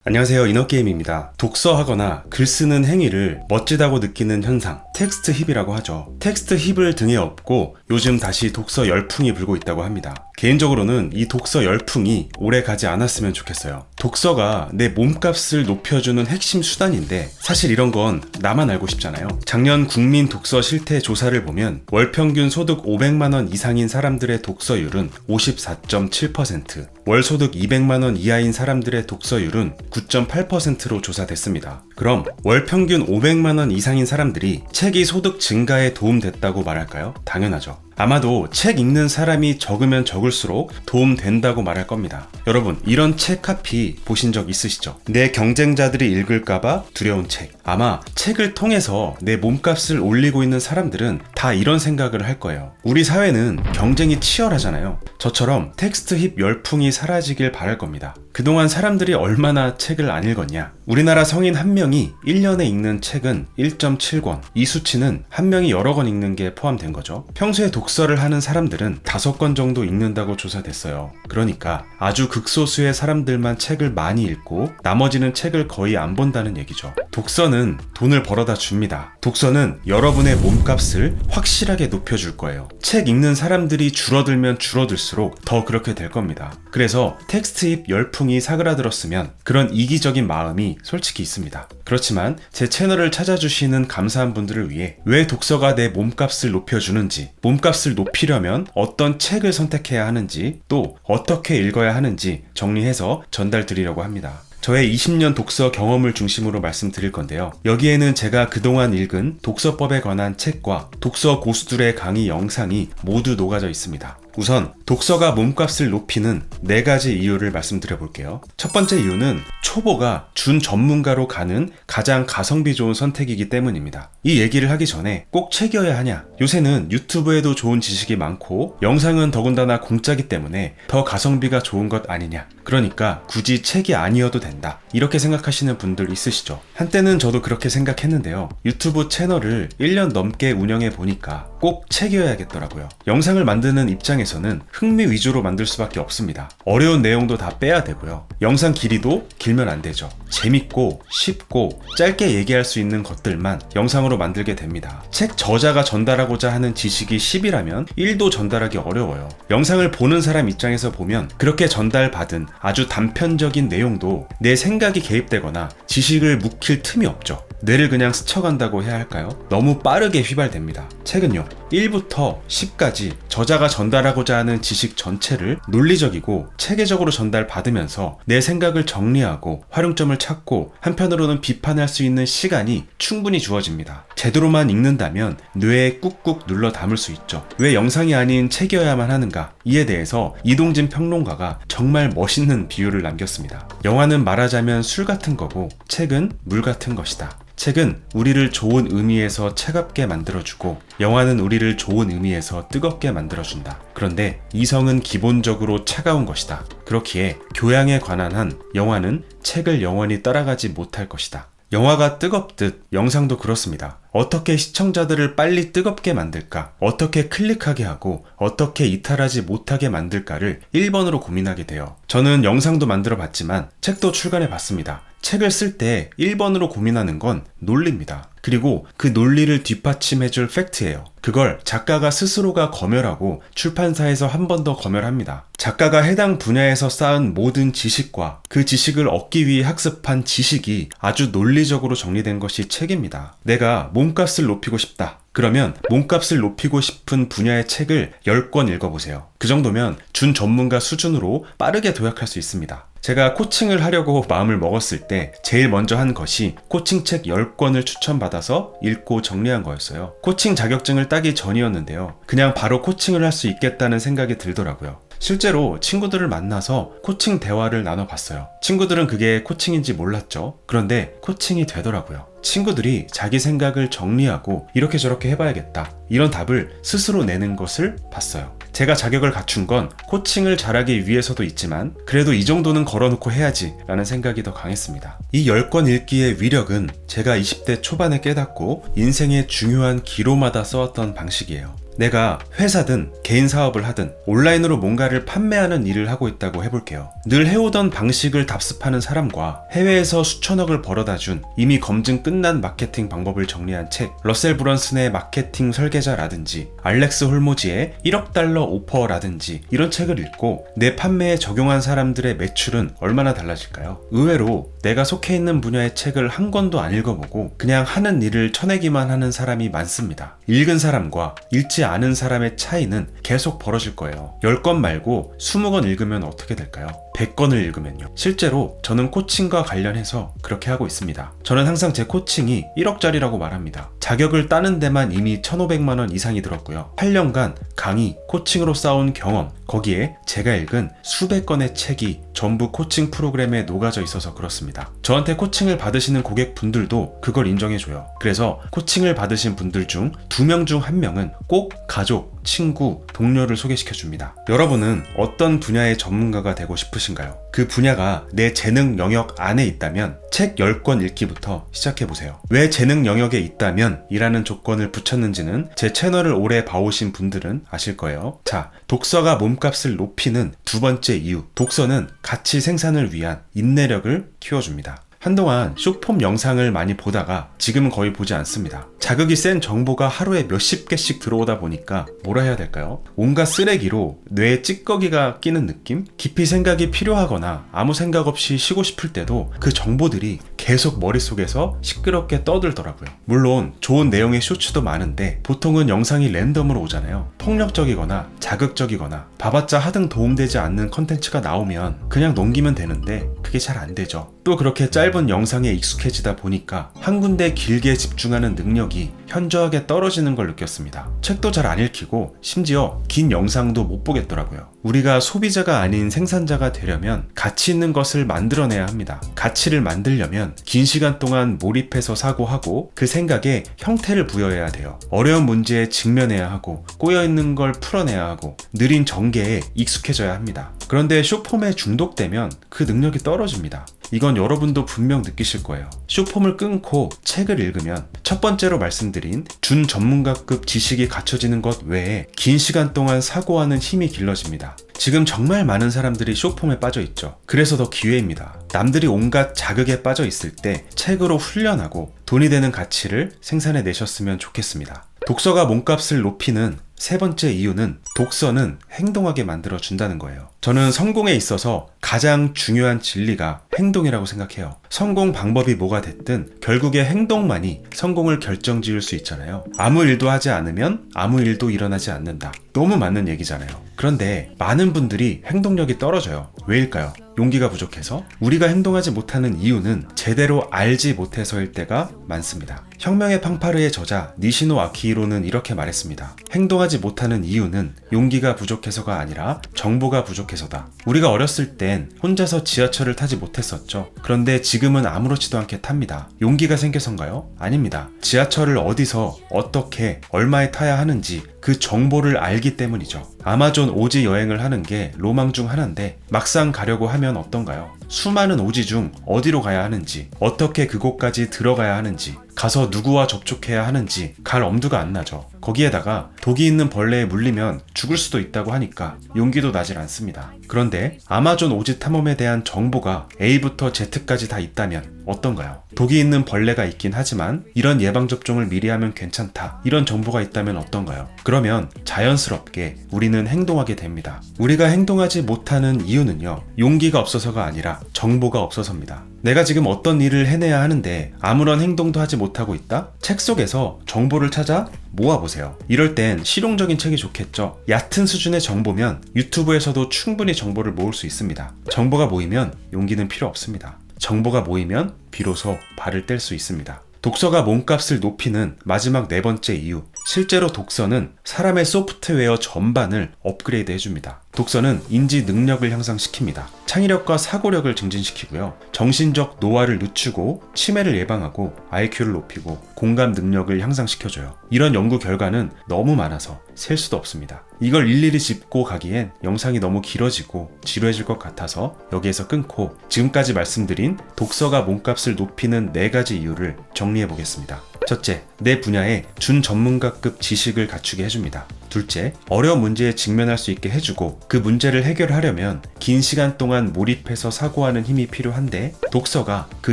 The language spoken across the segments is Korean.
안녕하세요, 이너게임입니다. 독서하거나 글 쓰는 행위를 멋지다고 느끼는 현상, 텍스트 힙이라고 하죠. 텍스트 힙을 등에 업고 요즘 다시 독서 열풍이 불고 있다고 합니다. 개인적으로는 이 독서 열풍이 오래 가지 않았으면 좋겠어요. 독서가 내 몸값을 높여주는 핵심 수단인데 사실 이런 건 나만 알고 싶잖아요. 작년 국민 독서 실태 조사를 보면 월 평균 소득 500만원 이상인 사람들의 독서율은 54.7%, 월 소득 200만원 이하인 사람들의 독서율은 9.8%로 조사됐습니다. 그럼 월 평균 500만원 이상인 사람들이 책이 소득 증가에 도움됐다고 말할까요? 당연하죠. 아마도 책 읽는 사람이 적으면 적을수록 도움된다고 말할 겁니다. 여러분, 이런 책 카피 보신 적 있으시죠? 내 경쟁자들이 읽을까봐 두려운 책. 아마 책을 통해서 내 몸값을 올리고 있는 사람들은 다 이런 생각을 할 거예요. 우리 사회는 경쟁이 치열하잖아요. 저처럼 텍스트 힙 열풍이 사라지길 바랄 겁니다. 그동안 사람들이 얼마나 책을 안 읽었냐? 우리나라 성인 한 명이 1년에 읽는 책은 1.7권. 이 수치는 한 명이 여러 권 읽는 게 포함된 거죠. 평소에 독서를 하는 사람들은 5권 정도 읽는다고 조사됐어요. 그러니까 아주 극소수의 사람들만 책을 많이 읽고 나머지는 책을 거의 안 본다는 얘기죠. 독서는 돈을 벌어다 줍니다. 독서는 여러분의 몸값을 확실하게 높여줄 거예요. 책 읽는 사람들이 줄어들면 줄어들수록 더 그렇게 될 겁니다. 그래서 텍스트 힙 열풍이 사그라들었으면 그런 이기적인 마음이 솔직히 있습니다. 그렇지만 제 채널을 찾아주시는 감사한 분들을 위해 왜 독서가 내 몸값을 높여주는지, 몸값을 높이려면 어떤 책을 선택해야 하는지, 또 어떻게 읽어야 하는지 정리해서 전달드리려고 합니다. 저의 20년 독서 경험을 중심으로 말씀드릴 건데요. 여기에는 제가 그동안 읽은 독서법에 관한 책과 독서 고수들의 강의 영상이 모두 녹아져 있습니다. 우선 독서가 몸값을 높이는 4가지 이유를 말씀드려 볼게요. 첫 번째 이유는 초보가 준 전문가로 가는 가장 가성비 좋은 선택이기 때문입니다. 이 얘기를 하기 전에 꼭 책이어야 하냐? 요새는 유튜브에도 좋은 지식이 많고 영상은 더군다나 공짜기 때문에 더 가성비가 좋은 것 아니냐? 그러니까 굳이 책이 아니어도 된다. 이렇게 생각하시는 분들 있으시죠? 한때는 저도 그렇게 생각했는데요. 유튜브 채널을 1년 넘게 운영해 보니까 꼭 책이어야겠더라고요. 영상을 만드는 입장에서는 흥미 위주로 만들 수밖에 없습니다. 어려운 내용도 다 빼야 되고요. 영상 길이도 길면 안 되죠. 재밌고 쉽고 짧게 얘기할 수 있는 것들만 영상으로 만들게 됩니다. 책 저자가 전달하고자 하는 지식이 10이라면 1도 전달하기 어려워요. 영상을 보는 사람 입장에서 보면 그렇게 전달받은 아주 단편적인 내용도 내 생각이 개입되거나 지식을 묵힐 틈이 없죠. 뇌를 그냥 스쳐간다고 해야 할까요? 너무 빠르게 휘발됩니다. 책은요, 1부터 10까지 저자가 전달하고자 하는 지식 전체를 논리적이고 체계적으로 전달받으면서 내 생각을 정리하고 활용점을 찾고 한편으로는 비판할 수 있는 시간이 충분히 주어집니다. 제대로만 읽는다면 뇌에 꾹꾹 눌러 담을 수 있죠. 왜 영상이 아닌 책이어야만 하는가? 이에 대해서 이동진 평론가가 정말 멋있는 비유를 남겼습니다. 영화는 말하자면 술 같은 거고 책은 물 같은 것이다. 책은 우리를 좋은 의미에서 차갑게 만들어주고 영화는 우리를 좋은 의미에서 뜨겁게 만들어준다. 그런데 이성은 기본적으로 차가운 것이다. 그렇기에 교양에 관한 한 영화는 책을 영원히 따라가지 못할 것이다. 영화가 뜨겁듯 영상도 그렇습니다. 어떻게 시청자들을 빨리 뜨겁게 만들까? 어떻게 클릭하게 하고 어떻게 이탈하지 못하게 만들까를 1번으로 고민하게 돼요. 저는 영상도 만들어 봤지만 책도 출간해 봤습니다. 책을 쓸 때 1번으로 고민하는 건 논리입니다. 그리고 그 논리를 뒷받침해줄 팩트예요. 그걸 작가가 스스로가 검열하고 출판사에서 한 번 더 검열합니다. 작가가 해당 분야에서 쌓은 모든 지식과 그 지식을 얻기 위해 학습한 지식이 아주 논리적으로 정리된 것이 책입니다. 내가 몸값을 높이고 싶다. 그러면 몸값을 높이고 싶은 분야의 책을 10권 읽어보세요. 그 정도면 준 전문가 수준으로 빠르게 도약할 수 있습니다. 제가 코칭을 하려고 마음을 먹었을 때 제일 먼저 한 것이 코칭책 10권을 추천받아서 읽고 정리한 거였어요. 코칭 자격증을 따기 전이었는데요. 그냥 바로 코칭을 할 수 있겠다는 생각이 들더라고요. 실제로 친구들을 만나서 코칭 대화를 나눠봤어요. 친구들은 그게 코칭인지 몰랐죠. 그런데 코칭이 되더라고요. 친구들이 자기 생각을 정리하고 이렇게 저렇게 해봐야겠다, 이런 답을 스스로 내는 것을 봤어요. 제가 자격을 갖춘 건 코칭을 잘하기 위해서도 있지만 그래도 이 정도는 걸어놓고 해야지 라는 생각이 더 강했습니다. 이 10권 읽기의 위력은 제가 20대 초반에 깨닫고 인생의 중요한 기로마다 써왔던 방식이에요. 내가 회사든 개인 사업을 하든 온라인으로 뭔가를 판매하는 일을 하고 있다고 해볼게요. 늘 해오던 방식을 답습하는 사람과 해외에서 수천억을 벌어다 준 이미 검증 끝난 마케팅 방법을 정리한 책, 러셀 브런슨의 마케팅 설계자라든지 알렉스 홀모지의 1억 달러 오퍼라든지 이런 책을 읽고 내 판매에 적용한 사람들의 매출은 얼마나 달라질까요? 의외로 내가 속해 있는 분야의 책을 한 권도 안 읽어보고 그냥 하는 일을 쳐내기만 하는 사람이 많습니다. 읽은 사람과 읽지 않은 사람의 차이는 계속 벌어질 거예요. 10권 말고 20권 읽으면 어떻게 될까요? 100권을 읽으면요. 실제로 저는 코칭과 관련해서 그렇게 하고 있습니다. 저는 항상 제 코칭이 1억짜리라고 말합니다. 자격을 따는 데만 이미 1,500만 원 이상이 들었고요. 8년간 강의, 코칭으로 쌓아온 경험, 거기에 제가 읽은 수백 건의 책이 전부 코칭 프로그램에 녹아져 있어서 그렇습니다. 저한테 코칭을 받으시는 고객분들도 그걸 인정해줘요. 그래서 코칭을 받으신 분들 중 2명 중 1명은 꼭 가족, 친구, 동료를 소개시켜줍니다. 여러분은 어떤 분야의 전문가가 되고 싶으신가요? 그 분야가 내 재능 영역 안에 있다면 책 10권 읽기부터 시작해보세요. 왜 재능 영역에 있다면 이라는 조건을 붙였는지는 제 채널을 오래 봐오신 분들은 아실 거예요. 자, 독서가 몸값을 높이는 두 번째 이유. 독서는 가치 생산을 위한 인내력을 키워줍니다. 한동안 숏폼 영상을 많이 보다가 지금은 거의 보지 않습니다. 자극이 센 정보가 하루에 몇십 개씩 들어오다 보니까 뭐라 해야 될까요? 온갖 쓰레기로 뇌에 찌꺼기가 끼는 느낌? 깊이 생각이 필요하거나 아무 생각 없이 쉬고 싶을 때도 그 정보들이 계속 머릿속에서 시끄럽게 떠들더라고요. 물론 좋은 내용의 쇼츠도 많은데 보통은 영상이 랜덤으로 오잖아요. 폭력적이거나 자극적이거나 봐봤자 하등 도움되지 않는 컨텐츠가 나오면 그냥 넘기면 되는데 그게 잘 안 되죠. 또 그렇게 짧은 영상에 익숙해지다 보니까 한 군데 길게 집중하는 능력이 현저하게 떨어지는 걸 느꼈습니다. 책도 잘 안 읽히고 심지어 긴 영상도 못 보겠더라고요. 우리가 소비자가 아닌 생산자가 되려면 가치 있는 것을 만들어내야 합니다. 가치를 만들려면 긴 시간 동안 몰입해서 사고하고 그 생각에 형태를 부여해야 돼요. 어려운 문제에 직면해야 하고 꼬여있는 걸 풀어내야 하고 느린 전개에 익숙해져야 합니다. 그런데 숏폼에 중독되면 그 능력이 떨어집니다. 이건 여러분도 분명 느끼실 거예요. 숏폼을 끊고 책을 읽으면 첫 번째로 말씀드린 준 전문가급 지식이 갖춰지는 것 외에 긴 시간 동안 사고하는 힘이 길러집니다. 지금 정말 많은 사람들이 숏폼에 빠져 있죠. 그래서 더 기회입니다. 남들이 온갖 자극에 빠져 있을 때 책으로 훈련하고 돈이 되는 가치를 생산해 내셨으면 좋겠습니다. 독서가 몸값을 높이는 세 번째 이유는 독서는 행동하게 만들어 준다는 거예요. 저는 성공에 있어서 가장 중요한 진리가 행동이라고 생각해요. 성공 방법이 뭐가 됐든 결국에 행동만이 성공을 결정지을 수 있잖아요. 아무 일도 하지 않으면 아무 일도 일어나지 않는다. 너무 맞는 얘기잖아요. 그런데 많은 분들이 행동력이 떨어져요. 왜일까요? 용기가 부족해서? 우리가 행동하지 못하는 이유는 제대로 알지 못해서일 때가 많습니다. 혁명의 팡파르의 저자 니시노 아키히로는 이렇게 말했습니다. 행동하지 못하는 이유는 용기가 부족해서가 아니라 정보가 부족해서다. 우리가 어렸을 땐 혼자서 지하철을 타지 못했었죠. 그런데 지금은 아무렇지도 않게 탑니다. 용기가 생겨서인가요? 아닙니다. 지하철을 어디서 어떻게 얼마에 타야 하는지 그 정보를 알기 때문이죠. 아마존 오지 여행을 하는 게 로망 중 하나인데 막상 가려고 하면 어떤가요? 수많은 오지 중 어디로 가야 하는지, 어떻게 그곳까지 들어가야 하는지, 가서 누구와 접촉해야 하는지 갈 엄두가 안 나죠. 거기에다가 독이 있는 벌레에 물리면 죽을 수도 있다고 하니까 용기도 나질 않습니다. 그런데 아마존 오지 탐험에 대한 정보가 A부터 Z까지 다 있다면 어떤가요? 독이 있는 벌레가 있긴 하지만 이런 예방접종을 미리 하면 괜찮다. 이런 정보가 있다면 어떤가요? 그러면 자연스럽게 우리는 행동하게 됩니다. 우리가 행동하지 못하는 이유는요, 용기가 없어서가 아니라 정보가 없어서입니다. 내가 지금 어떤 일을 해내야 하는데 아무런 행동도 하지 못하고 있다? 책 속에서 정보를 찾아 모아보세요. 이럴 땐 실용적인 책이 좋겠죠. 얕은 수준의 정보면 유튜브에서도 충분히 정보를 모을 수 있습니다. 정보가 모이면 용기는 필요 없습니다. 정보가 모이면 비로소 발을 뗄 수 있습니다. 독서가 몸값을 높이는 마지막 네 번째 이유. 실제로 독서는 사람의 소프트웨어 전반을 업그레이드 해줍니다. 독서는 인지 능력을 향상시킵니다. 창의력과 사고력을 증진시키고요. 정신적 노화를 늦추고 치매를 예방하고 IQ를 높이고 공감 능력을 향상시켜줘요. 이런 연구 결과는 너무 많아서 셀 수도 없습니다. 이걸 일일이 짚고 가기엔 영상이 너무 길어지고 지루해질 것 같아서 여기에서 끊고 지금까지 말씀드린 독서가 몸값을 높이는 4가지 이유를 정리해 보겠습니다. 첫째, 내 분야에 준전문가급 지식을 갖추게 해줍니다. 둘째, 어려운 문제에 직면할 수 있게 해주고 그 문제를 해결하려면 긴 시간 동안 몰입해서 사고하는 힘이 필요한데 독서가 그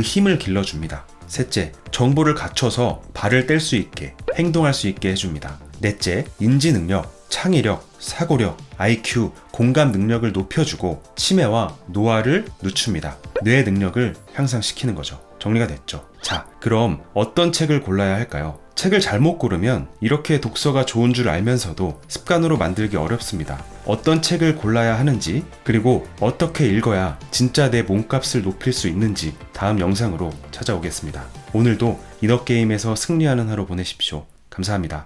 힘을 길러줍니다. 셋째, 정보를 갖춰서 발을 뗄 수 있게, 행동할 수 있게 해줍니다. 넷째, 인지 능력, 창의력, 사고력, IQ, 공감 능력을 높여주고 치매와 노화를 늦춥니다. 뇌 능력을 향상시키는 거죠. 정리가 됐죠? 자, 그럼 어떤 책을 골라야 할까요? 책을 잘못 고르면 이렇게 독서가 좋은 줄 알면서도 습관으로 만들기 어렵습니다. 어떤 책을 골라야 하는지, 그리고 어떻게 읽어야 진짜 내 몸값을 높일 수 있는지 다음 영상으로 찾아오겠습니다. 오늘도 이너게임에서 승리하는 하루 보내십시오. 감사합니다.